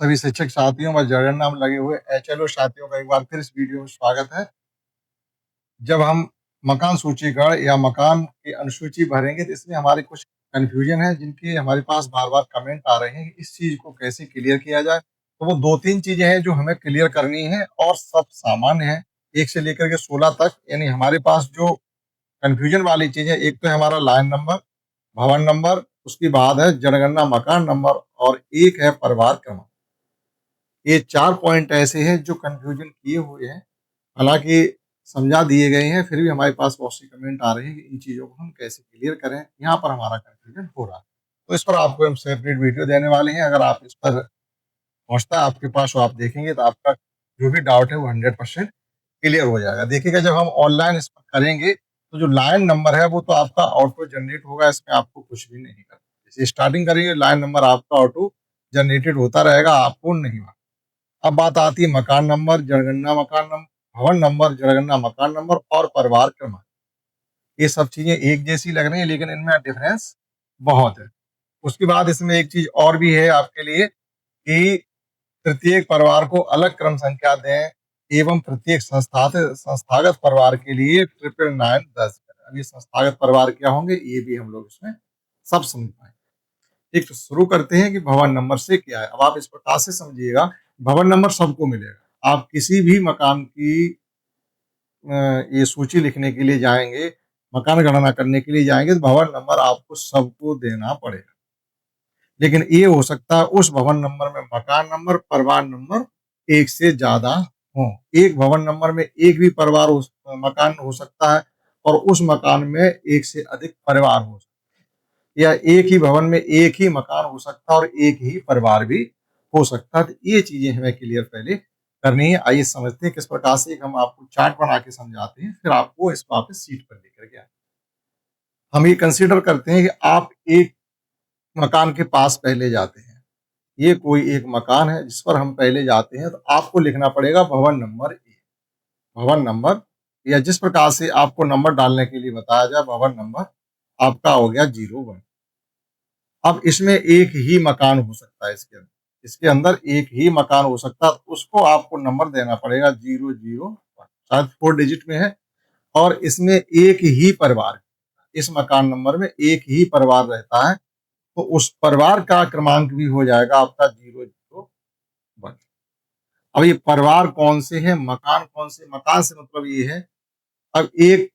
सभी शिक्षक साथियों व जगन्नाम लगे हुए एचएलओ साथियों का एक बार फिर इस वीडियो में स्वागत है। जब हम मकान सूचीकरण या मकान की अनुसूची भरेंगे तो इसमें हमारे कुछ कंफ्यूजन है जिनके हमारे पास बार-बार कमेंट आ रहे हैं कि इस चीज को कैसे क्लियर किया जाए। तो वो 2-3 चीजें हैं जो हमें क्लियर करनी है और सब सामान्य है 1 से लेकर के 16 तक। यानी हमारे पास जो कंफ्यूजन वाली चीजें, एक तो है हमारा लाइन नंबर, भवन नंबर, उसके बाद है जनगणना मकान नंबर और एक है परिवार क्रमांक। ये 4 पॉइंट ऐसे हैं जो कन्फ्यूजन किए हुए हैं। हालाँकि समझा दिए गए हैं, फिर भी हमारे पास बहुत सी कमेंट आ रहे हैं कि इन चीज़ों को हम कैसे क्लियर करें, यहाँ पर हमारा कन्फ्यूजन हो रहा है। तो इस पर आपको हम सेपरेट वीडियो देने वाले हैं। अगर आप इस पर पहुँचता है आपके पास और आप देखेंगे तो आपका जो भी डाउट है वो 100% क्लियर हो जाएगा। देखिएगा जब हम ऑनलाइन इस पर करेंगे, तो जो लाइन नंबर है वो तो आपका ऑटो जनरेट होगा, इसमें आपको कुछ भी नहीं करना। जैसे स्टार्टिंग करेंगे लाइन नंबर आपका ऑटो जनरेटेड होता रहेगा, आपको नहीं। अब बात आती है मकान नंबर, जनगणना मकान नंबर, भवन नंबर, जनगणना मकान नंबर और परिवार क्रमांक। ये सब चीजें एक जैसी लग रही हैं लेकिन इनमें डिफरेंस बहुत है। उसके बाद इसमें एक चीज और भी है आपके लिए कि प्रत्येक परिवार को अलग क्रम संख्या दें एवं प्रत्येक संस्थागत परिवार के लिए 999 दर्ज करें। अब ये संस्थागत परिवार क्या होंगे ये भी हम लोग इसमें सब समझ पाएंगे। ठीक, तो शुरू करते हैं कि भवन नंबर से क्या है। अब आप इस प्रकार से समझिएगा, भवन नंबर सबको मिलेगा। आप किसी भी मकान की ये सूची लिखने के लिए जाएंगे, मकान गणना करने के लिए जाएंगे तो भवन नंबर आपको सबको देना पड़ेगा। लेकिन ये हो सकता है उस भवन नंबर में मकान नंबर, परिवार नंबर एक से ज्यादा हो। एक भवन नंबर में एक भी मकान हो सकता है और उस मकान में एक से अधिक परिवार हो सकता है, या एक ही भवन में एक ही मकान हो सकता है और एक ही परिवार भी हो सकता है। तो ये चीजें हमें क्लियर पहले करनी है। आइए समझते हैं किस प्रकार से। एक हम आपको चार्ट बना के समझाते हैं, फिर आपको इस वापस सीट पर लेकर के आए। हम ये कंसीडर करते हैं कि आप एक मकान के पास पहले जाते हैं। ये कोई एक मकान है जिस पर हम पहले जाते हैं, तो आपको लिखना पड़ेगा भवन नंबर ए। भवन नंबर, या जिस प्रकार से आपको नंबर डालने के लिए बताया जाए, भवन नंबर आपका हो गया 01। अब इसमें एक ही मकान हो सकता है, इसके अंदर एक ही मकान हो सकता है, उसको आपको नंबर देना पड़ेगा 001, शायद 4 डिजिट में है। और इसमें एक ही परिवार, इस मकान नंबर में एक ही परिवार रहता है, तो उस परिवार का क्रमांक भी हो जाएगा आपका 001। अब ये परिवार कौन से हैं, मकान कौन से, मकान से मतलब ये है, अब एक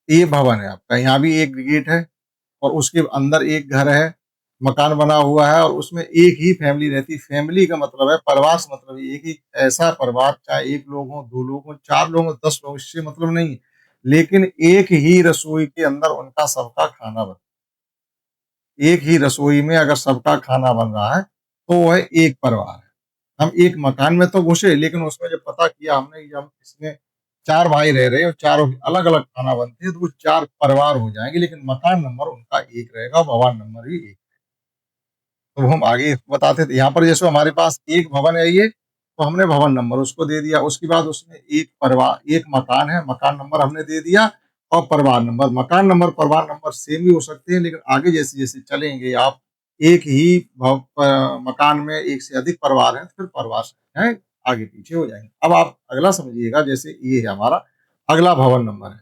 ये भवन है आपका, यहाँ भी एक गेट है और उसके अंदर एक घर है, मकान बना हुआ है और उसमें एक ही फैमिली रहती है। फैमिली का मतलब है, परिवार से मतलब ये है कि ऐसा परिवार, चाहे 1 लोग हों, 2 लोग हों, 4 लोग हों, 10 लोग, इससे मतलब नहीं। लेकिन एक ही रसोई के अंदर उनका सबका खाना बन, एक ही रसोई में अगर सबका खाना बन रहा है, तो वह एक परिवार है। हम एक मकान में तो घुसे, लेकिन उसमें जब पता किया हमने कि हम इसमें 4 भाई रह रहे हैं और चारों की अलग-अलग खाना बनती है, तो वो 4 परिवार हो जाएँगे, लेकिन मकान नंबर उनका एक रहेगा, भवन नंबर भी एक। तो हम आगे बताते थे, यहाँ पर जैसे हमारे पास एक भवन है ये, तो हमने भवन नंबर उसको दे दिया। उसके बाद उसमें एक मकान है, मकान नंबर हमने दे दिया और परिवार नंबर। मकान नंबर, परिवार नंबर सेम भी हो सकते हैं, लेकिन आगे जैसे-जैसे चलेंगे आप, एक ही मकान में एक से अधिक परिवार हैं, तो फिर परिवार संख्याएँ आगे पीछे हो जाएँगी। अब आप अगला समझिएगा, जैसे ये है हमारा अगला भवन नंबर है।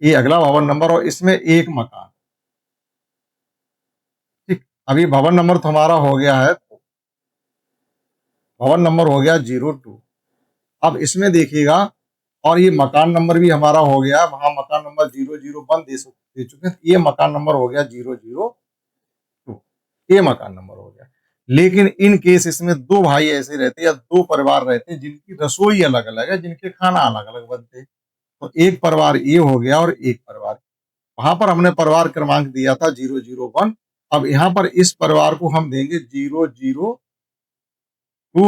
ये अगला भवन नंबर और इसमें एक मकान, ठीक। अब ये भवन नंबर तो हमारा हो गया है, भवन नंबर हो गया 02। अब इसमें देखिएगा, और ये मकान नंबर भी हमारा हो गया, वहाँ मकान नंबर 001 दे चुके हैं, ये मकान नंबर हो गया 002, ये मकान नंबर हो गया। लेकिन इन केस इसमें 2 भाई ऐसे रहते हैं या 2 परिवार रहते हैं जिनकी रसोई अलग-अलग है, जिनके खाना अलग-अलग बनते हैं। तो एक परिवार ये हो गया और एक परिवार, वहाँ पर हमने परिवार क्रमांक दिया था 001। अब यहाँ पर इस परिवार को हम देंगे 002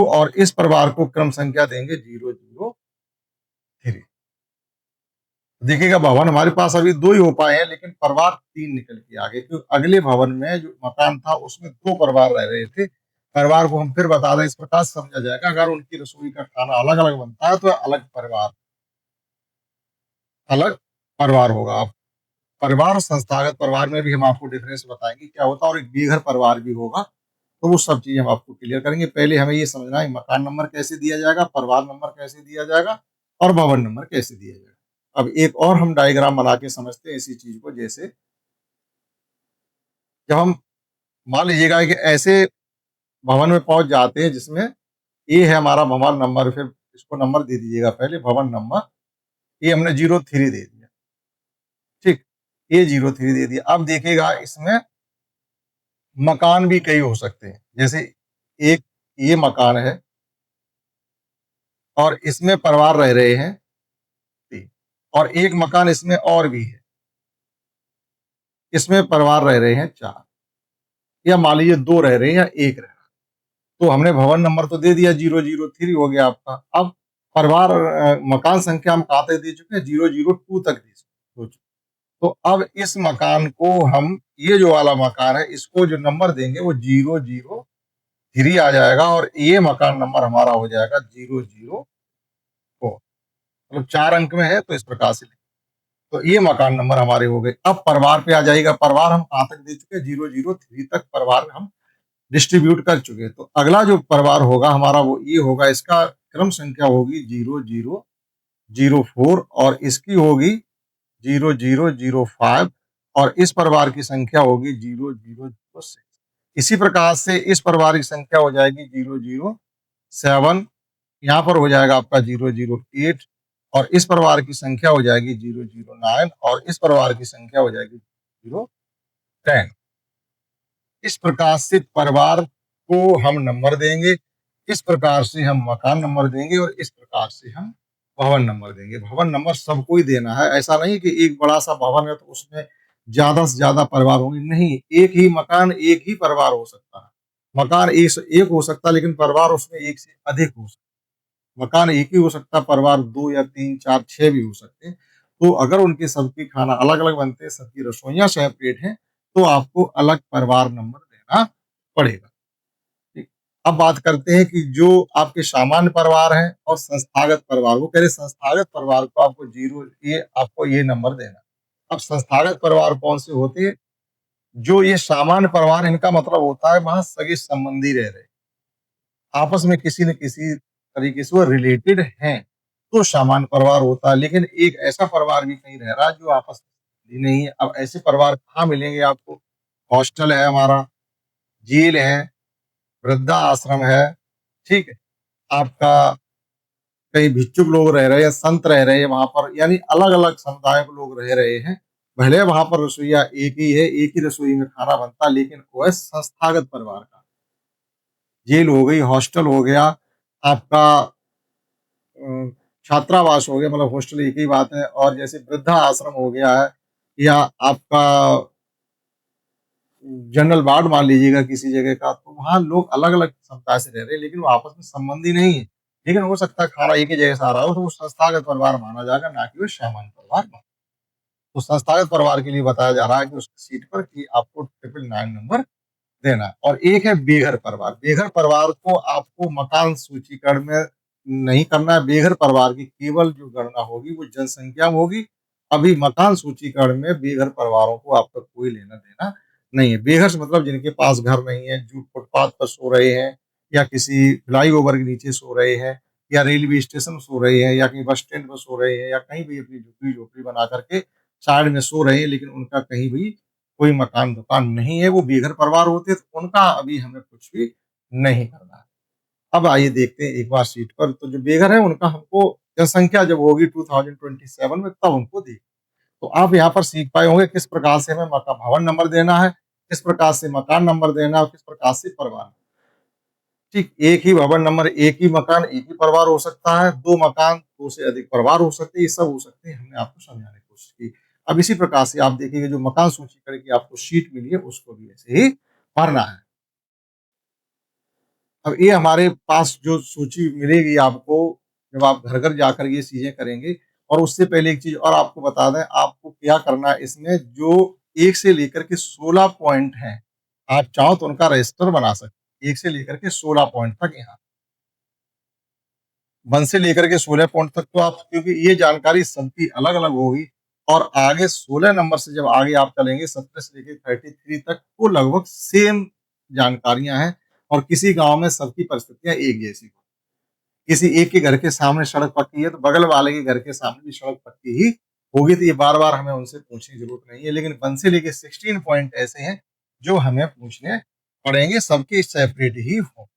और इस परिवार को क्रम संख्या देंगे 003। देखिएगा भवन हमारे पास अभी 2 ही हो पाए हैं, लेकिन परिवार 3 निकल के आ गए, क्योंकि अगले भवन में जो मकान था उसमें 2 परिवार रह रहे थे। परिवार को हम फिर बता दें, इस प्रकार से समझा जाएगा, अगर उनकी रसोई का खाना अलग-अलग बनता है तो अलग परिवार होगा। अब परिवार और संस्थागत परिवार में भी हम आपको डिफरेंस बताएंगे क्या होता है, और एक बेघर परिवार भी होगा, तो वो सब चीज़ हम आपको क्लियर करेंगे। पहले हमें ये समझना है मकान नंबर कैसे दिया जाएगा, परिवार नंबर कैसे दिया जाएगा और भवन नंबर कैसे दिया जाएगा। अब एक और हम डायग्राम बना के समझते हैं इसी चीज़ को। जैसे जब हम मान लीजिएगा कि ऐसे भवन में पहुँच जाते हैं जिसमें ये है हमारा भवन नंबर, फिर इसको नंबर दे दीजिएगा पहले भवन नंबर, ये हमने 03 दे दिया, ठीक? ये 03 दे दिया। अब देखिएगा इसमें मकान भी कई हो सकते हैं। जैसे एक ये मकान है और इसमें परिवार रह रहे हैं 3 और एक मकान इसमें और भी है, इसमें परिवार रह रहे हैं 4 या मान लीजिए 2 रह रहे हैं या 1 रह रहा है। तो हमने भवन नंबर तो दे दिया 003 हो गया आपका। अब परिवार मकान संख्या हम कहाँ तक दे चुके हैं 002 तक दे चुके। तो अब इस मकान को हम ये जो वाला मकान है इसको जो नंबर देंगे वो 003 आ जाएगा और ये मकान नंबर हमारा हो जाएगा 004। मतलब 4 अंक में है तो इस प्रकार से। तो ये मकान नंबर हमारे हो गए। अब परिवार पे आ जाएगा। परिवार हम कहाँ तक दे चुके हैं 003 तक परिवार हम डिस्ट्रीब्यूट कर चुके हैं। तो अगला जो परिवार होगा हमारा वो ये होगा, इसका क्रम संख्या होगी 0004 और इसकी होगी 0005 और इस परिवार की संख्या होगी 0006। इसी प्रकार से इस परिवार की संख्या हो जाएगी 007, यहाँ पर हो जाएगा आपका 008 और इस परिवार की संख्या हो जाएगी 009 और इस परिवार की संख्या हो जाएगी 010। इस प्रकार से परिवार को हम नंबर देंगे, इस प्रकार से हम मकान नंबर देंगे और इस प्रकार से हम भवन नंबर देंगे। भवन नंबर सबको ही देना है। ऐसा नहीं कि एक बड़ा सा भवन है तो उसमें ज्यादा से ज्यादा परिवार होंगे, नहीं। एक ही मकान एक ही परिवार हो सकता है। मकान एक हो सकता है लेकिन परिवार उसमें एक से अधिक हो सकता है। मकान एक ही हो सकता है, परिवार 2 या 3 4 6 भी हो सकते हैं। तो अगर उनके सबके खाना अलग अलग बनते हैं, सबकी रसोइयां सेपरेट हैं, तो आपको अलग परिवार नंबर देना पड़ेगा। ठीक। अब बात करते हैं कि जो आपके सामान्य परिवार हैं और संस्थागत परिवार, वो कह रहे संस्थागत परिवार को आपको आपको ये नंबर देना। अब संस्थागत परिवार कौन से होते हैं? जो ये सामान्य परिवार, इनका मतलब होता है वहां सगे संबंधी रह रहे, आपस में किसी न किसी तरीके से वो रिलेटेड हैं, तो सामान्य परिवार होता है। लेकिन एक ऐसा परिवार भी कहीं रह रहा है जो आपस में नहीं है। अब ऐसे परिवार कहाँ मिलेंगे आपको? हॉस्टल है हमारा, जेल है, वृद्धा आश्रम है, ठीक है, आपका कई भिक्षुक लोग रह रहे हैं, संत रह रहे हैं वहां पर, यानी अलग अलग समुदाय के लोग रह रहे हैं। भले वहां पर रसोईया एक ही है, एक ही रसोई में खाना बनता, लेकिन वो है संस्थागत परिवार का। जेल हो गई, हॉस्टल हो गया, आपका छात्रावास हो गया, मतलब हॉस्टल एक ही बात है। और जैसे वृद्धा आश्रम हो गया है, या आपका जनरल वार्ड मान लीजिएगा किसी जगह का, तो वहाँ लोग अलग अलग समुदाय से रह रहे हैं लेकिन वो आपस में संबंधी नहीं है। लेकिन हो सकता है खाना एक ही जगह से आ रहा हो, तो वो संस्थागत परिवार माना जाएगा, ना कि वो सामान्य परिवार माना। तो संस्थागत परिवार के लिए बताया जा रहा है कि उसकी सीट पर कि आपको 999 नंबर देना है। और एक है बेघर परिवार। बेघर परिवार को आपको मकान सूचीकरण में नहीं करना है। बेघर परिवार की केवल जो गणना होगी वो जनसंख्या में होगी। अभी मकान सूचीकरण में बेघर परिवारों को आपका कोई लेना देना नहीं है। बेघर से मतलब जिनके पास घर नहीं है, जो फुटपाथ पर सो रहे हैं, या किसी फ्लाईओवर के नीचे सो रहे हैं, या रेलवे स्टेशन में सो रहे हैं, या कहीं बस स्टैंड पर सो रहे हैं, या कहीं भी अपनी झुग्गी झोपड़ी बना करके साइड में सो रहे हैं, लेकिन उनका कहीं भी कोई मकान दुकान नहीं है, वो बेघर परिवार होते हैं, तो उनका अभी हमें कुछ भी नहीं करना है। अब आइए देखते हैं एक बार सीट पर, तो जो बेघर है उनका हमको जनसंख्या जब होगी 2027 में तब उनको दी। तो आप यहाँ पर सीख पाए होंगे किस प्रकार से हमें मकान भवन नंबर देना है, किस प्रकार से मकान नंबर देना है और किस प्रकार से परिवार। ठीक, एक ही भवन नंबर, एक ही मकान, एक ही परिवार हो सकता है, 2 मकान, 2 से अधिक परिवार हो सकते हैं, ये सब हो सकते हैं। हमने आपको समझाने की कोशिश की। अब इसी प्रकार से आप देखिएगा जो मकान सूचीकरण की आपको शीट मिली है उसको भी ऐसे ही भरना है। अब ये हमारे पास जो सूची मिलेगी आपको, जब आप घर-घर जाकर ये चीज़ें करेंगे। और उससे पहले एक चीज़ और आपको बता दें, आपको क्या करना है इसमें, जो 1 से लेकर के 16 पॉइंट हैं, आप चाहो तो उनका रजिस्टर बना सकते हैं। 1 से लेकर के 16 पॉइंट तक यहाँ। 1 से लेकर के 16 पॉइंट तक तो आप, क्योंकि ये जानकारी सबकी अलग-अलग होगी। और आगे 16 नंबर से जब आगे आप चलेंगे 17 से लेके 33 तक, वो लगभग सेम जानकारियाँ हैं। और किसी गांव में सबकी परिस्थितियां एक जैसी हो। किसी एक के घर के सामने सड़क पक्की है तो बगल वाले के घर के सामने भी सड़क पक्की ही होगी, तो ये बार बार हमें उनसे पूछने की जरूरत नहीं है। लेकिन 1 से लेके 16 पॉइंट ऐसे हैं जो हमें पूछने पड़ेंगे, सबके सेपरेट ही हो।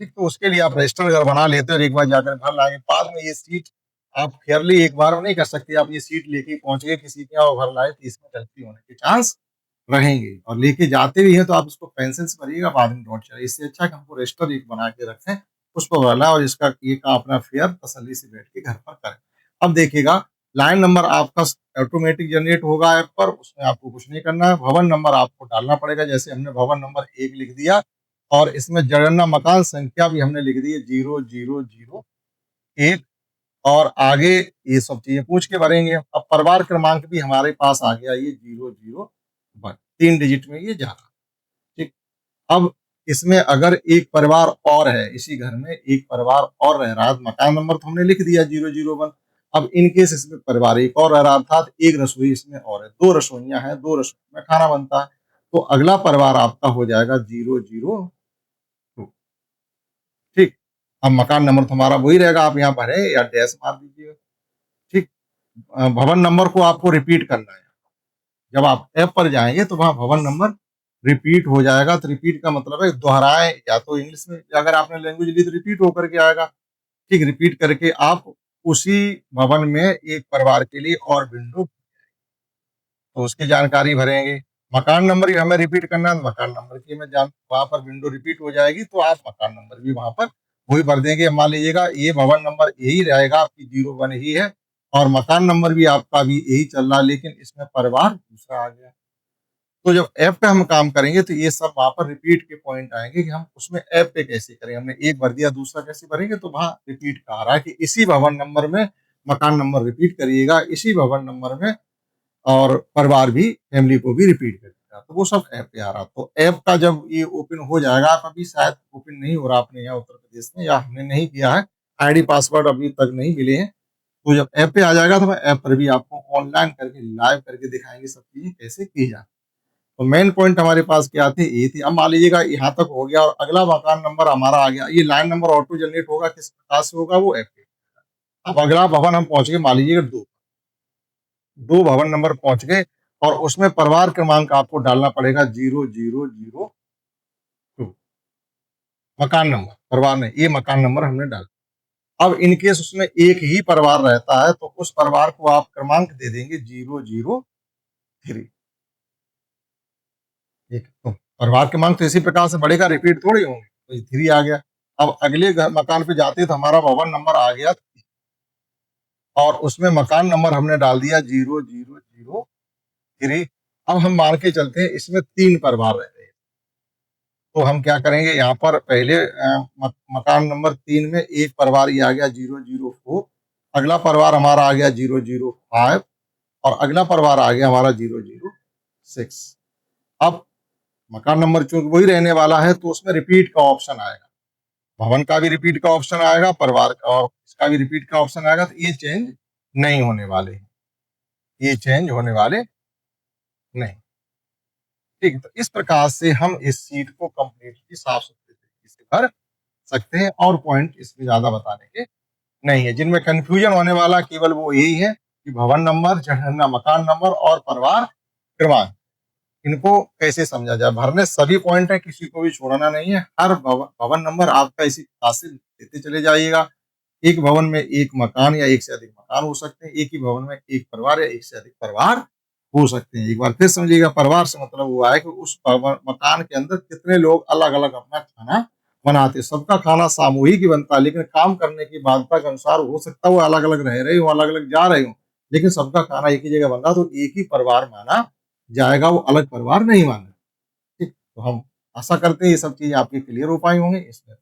ठीक, तो उसके लिए आप रजिस्टर अगर बना लेते हो और एक बार जाकर भर लाएंगे, बाद में ये सीट आप फेयरली एक बार में नहीं कर सकते। आप ये सीट लेके पहुंच गए किसी के और भर लाए तो इसमें गलती होने के चांस रहेंगे, और लेके जाते भी हैं तो आप उसको पेंसिल से भरिएगा, बाद में नोट चलाइए। इससे अच्छा कि हमको रजिस्टर एक बना के रखें, उस पर भरना और इसका ये का अपना फेयर तसल्ली से बैठ के घर पर करें। अब देखिएगा, लाइन नंबर आपका ऑटोमेटिक जनरेट होगा ऐप पर, उसमें आपको कुछ नहीं करना है। भवन नंबर आपको डालना पड़ेगा, जैसे हमने भवन नंबर 1 लिख दिया और इसमें जनगणना मकान संख्या भी हमने लिख दी है 0001, और आगे ये सब चीजें पूछ के भरेंगे। अब परिवार क्रमांक भी हमारे पास आ गया, ये 001, 3 डिजिट में ये जा रहा। ठीक, अब इसमें अगर एक परिवार और है, इसी घर में एक परिवार और रह रहा है, मकान नंबर तो हमने लिख दिया 001। अब इन केस इसमें परिवार एक और रह रहा था, तो एक रसोई इसमें और है, 2 रसोइयां हैं, 2 रसोई में खाना बनता है, तो अगला परिवार आपका हो जाएगा 002। ठीक, अब मकान नंबर तो हमारा वही रहेगा, आप यहाँ भरे या डैश मार दीजिएगा। ठीक, भवन नंबर को आपको रिपीट करना है। जब आप ऐप पर जाएंगे तो वहां भवन नंबर रिपीट हो जाएगा। तो रिपीट का मतलब है दोहराए, या तो इंग्लिश में अगर आपने लैंग्वेज ली तो रिपीट होकर के आएगा। ठीक, रिपीट करके आप उसी भवन में एक परिवार के लिए और विंडो, तो उसकी जानकारी भरेंगे। मकान नंबर भी हमें रिपीट करना है, मकान नंबर की हमें जान, वहां पर विंडो रिपीट हो जाएगी तो आप मकान नंबर भी वहां पर वही भर देंगे। मान लीजिएगा ये भवन नंबर यही रहेगा, आपकी 01 ही है, और मकान नंबर भी आपका भी यही चल रहा है, लेकिन इसमें परिवार दूसरा आ गया। तो जब ऐप पे हम काम करेंगे तो ये सब वहां पर रिपीट के पॉइंट आएंगे कि हम उसमें ऐप पे कैसे करें। हमने एक भर दिया, दूसरा कैसे भरेंगे, तो वहां रिपीट का आ रहा है कि इसी भवन नंबर में मकान नंबर रिपीट करिएगा, इसी भवन नंबर में और परिवार भी, फैमिली को भी रिपीट करिएगा। तो वो सब ऐप पे आ रहा। तो ऐप का जब ये ओपन हो जाएगा, आप अभी शायद ओपन नहीं हो रहा अपने यहाँ उत्तर प्रदेश में, या हमने नहीं किया है, आईडी पासवर्ड अभी तक नहीं मिले हैं। तो जब ऐप पे आ जाएगा तो मैं ऐप पर भी आपको ऑनलाइन करके लाइव करके दिखाएंगे सब चीजें कैसे की जाए। तो मेन पॉइंट हमारे पास क्या थे, ये थी। अब मान लीजिएगा यहाँ तक हो गया और अगला मकान नंबर हमारा आ गया। ये लाइन नंबर ऑटो जनरेट होगा, किस प्रकार से होगा, वो ऐप पे। अब अगला भवन हम पहुंच गए, मान लीजिएगा 2 भवन नंबर पहुंच गए, और उसमें परिवार क्रमांक आपको डालना पड़ेगा 0002। मकान नंबर, परिवार नहीं, ये मकान नंबर हमने डाला। अब इनकेस उसमें एक ही परिवार रहता है तो उस परिवार को आप क्रमांक दे देंगे 003। एक तो परिवार क्रमांक तो इसी प्रकार से बढ़ेगा, रिपीट थोड़ी होंगे, तो 3 आ गया। अब अगले मकान पे जाते तो हमारा भवन नंबर आ गया, और उसमें मकान नंबर हमने डाल दिया 0003। अब हम मान के चलते हैं इसमें 3 परिवार रहते हैं, तो हम क्या करेंगे, यहाँ पर पहले मकान नंबर 3 में एक परिवार ये आ गया 004, अगला परिवार हमारा आ गया 005, और अगला परिवार आ गया हमारा 006। अब मकान नंबर चूंकि वही रहने वाला है तो उसमें रिपीट का ऑप्शन आएगा, भवन का भी रिपीट का ऑप्शन आएगा, परिवार का और इसका भी रिपीट का ऑप्शन आएगा। तो ये चेंज नहीं होने वाले हैं, ये चेंज होने वाले नहीं। ठीक है, तो इस प्रकार से हम इस सीट को कंप्लीटली साफ सुथरे तरीके से भर सकते हैं, और पॉइंट इसमें ज्यादा बताने के नहीं है। जिनमें कंफ्यूजन होने वाला केवल वो यही है कि भवन नंबर, जनगणना मकान नंबर और परिवार क्रमांक, इनको कैसे समझा जाए। भरने सभी पॉइंट है, किसी को भी छोड़ना नहीं है। हर भवन नंबर आपका इसी हासिल देते चले जाइएगा। एक भवन में एक मकान या एक से अधिक मकान हो सकते हैं, एक ही भवन में एक परिवार या एक से अधिक परिवार हो सकते हैं। एक बार फिर समझिएगा, परिवार से मतलब हुआ है कि उस मकान के अंदर कितने लोग अलग अलग अपना खाना बनाते हैं। सबका खाना सामूहिक ही बनता है, लेकिन काम करने की बाध्यता के अनुसार हो सकता है वो अलग अलग रह रहे हो, अलग अलग जा रहे हो, लेकिन सबका खाना एक ही जगह बन रहा, तो एक ही परिवार माना जाएगा, वो अलग परिवार नहीं माना। ठीक, तो हम आशा करते हैं ये सब चीजें आपकी क्लियर हो पाई होंगी इसमें।